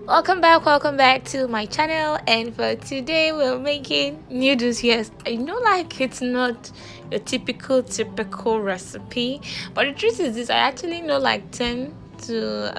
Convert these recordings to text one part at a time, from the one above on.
Welcome back to my channel. And for today, we're making noodles. Yes, I know, like, it's not a typical recipe, but the truth is this: I actually know like 10 to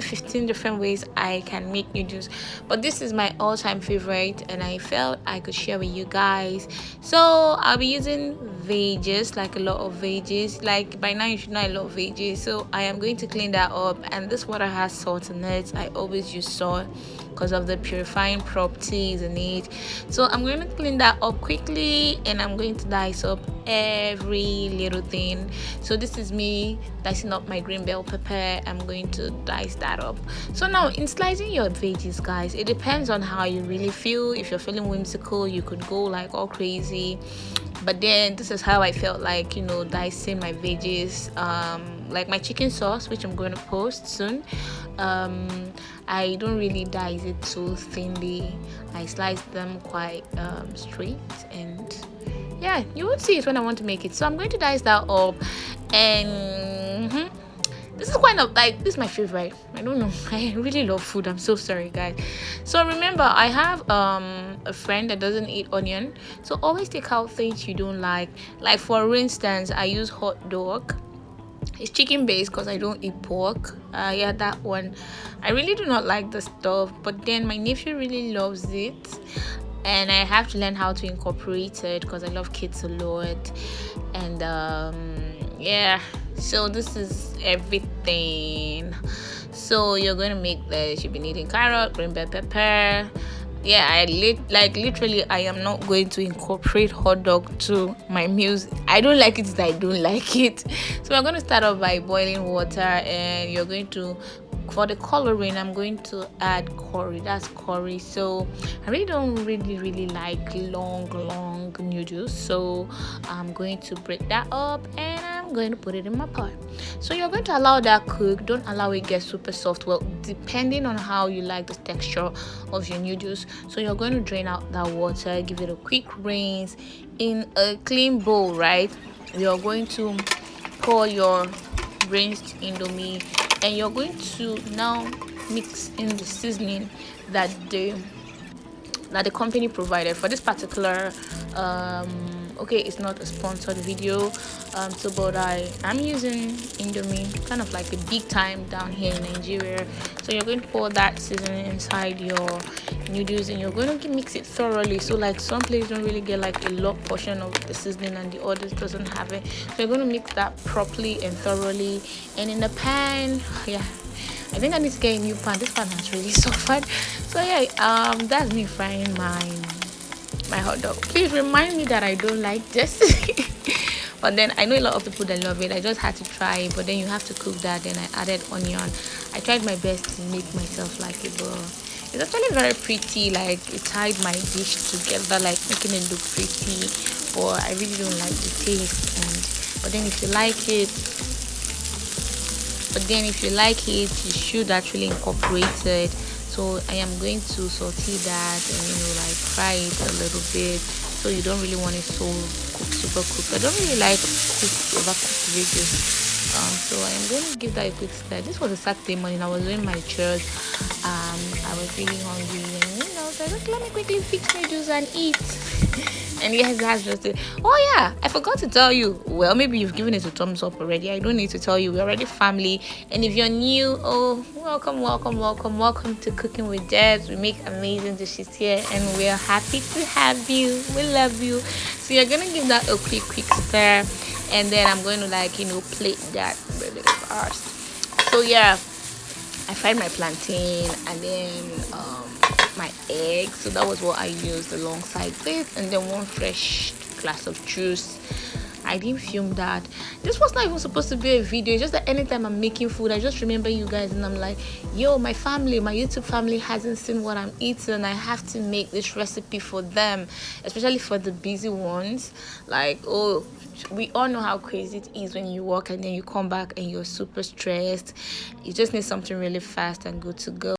15 different ways I can make noodles, but this is my all-time favorite, and I felt I could share with you guys. So I'll be using veggies, like a lot of veggies. Like by now you should know I love veggies, so I am going to clean that up. And this water has salt in it. I always use salt because of the purifying properties in it. So I'm going to clean that up quickly, and I'm going to dice up every little thing. So this is me dicing up my green bell pepper. I'm going to dice that up. So now, in slicing your veggies, guys, it depends on how you really feel. If you're feeling whimsical, you could go like all crazy, but then this is how I felt, like, dicing my veggies. Like my chicken sauce, which I'm going to post soon, I don't really dice it too thinly. I slice them quite straight, and yeah, you would see it when I want to make it. So I'm going to dice that up, and this is kind of like, this is my favorite. I don't know, I really love food. I'm so sorry, guys. So remember, I have a friend that doesn't eat onion, so always take out things you don't like. Like for instance, I use hot dog. It's chicken based because I don't eat pork. Yeah, that one I really do not like the stuff, but then my nephew really loves it, and I have to learn how to incorporate it because I love kids a lot. And yeah, so this is everything. So you're going to make this. You've been eating carrot, green bell pepper. Yeah, literally I am not going to incorporate hot dog to my meals. I don't like it, I don't like it. So we're going to start off by boiling water, and you're going to, for the coloring, I'm going to add curry. That's curry. So I really don't really like long noodles, so I'm going to break that up, and I'm going to put it in my pot. So you're going to allow that cook. Don't allow it get super soft. Well, depending on how you like the texture of your noodles. So you're going to drain out that water, give it a quick rinse in a clean bowl, right? You're going to pour your rinsed indomie, and you're going to now mix in the seasoning that the company provided for this particular okay, it's not a sponsored video, so but I'm using indomie, kind of like a big time down here in Nigeria. So you're going to pour that seasoning inside your noodles, and you're going to mix it thoroughly. So like some places don't really get like a lot portion of the seasoning and the others doesn't have it, so you're going to mix that properly and thoroughly. And in the pan, yeah, I think I need to get a new pan. This pan has really suffered. So yeah, that's me frying my hot dog. Please remind me that I don't like this. But then I know a lot of people that love it. I just had to try it, but then you have to cook that. Then I added onion. I tried my best to make myself like it, but it's actually very pretty. Like it tied my dish together, like making it look pretty, but I really don't like the taste. But then if you like it, you should actually incorporate it. So I am going to saute that and like fry it a little bit, so you don't really want it so super cooked. I don't really like overcooked veggies. So I am going to give that a quick stir. This was a Saturday morning. I was doing my chores. I was really hungry, and so I just let me quickly fix my juice and eat. And yes, that's just it. Oh yeah, I forgot to tell you. Well, maybe you've given it a thumbs up already. I don't need to tell you. We're already family. And if you're new, oh, welcome to Cooking with Debs. We make amazing dishes here, and we're happy to have you. We love you. So you're gonna give that a quick stir, and then I'm going to plate that really fast. So yeah, I fried my plantain, and then my egg. So that was what I used alongside this, and then one fresh glass of juice. I didn't film that. This was not even supposed to be a video. It's just that anytime I'm making food, I just remember you guys, and I'm like, yo, my YouTube family hasn't seen what I'm eating. I have to make this recipe for them, especially for the busy ones. Like, oh, we all know how crazy it is when you work and then you come back and you're super stressed. You just need something really fast and good to go.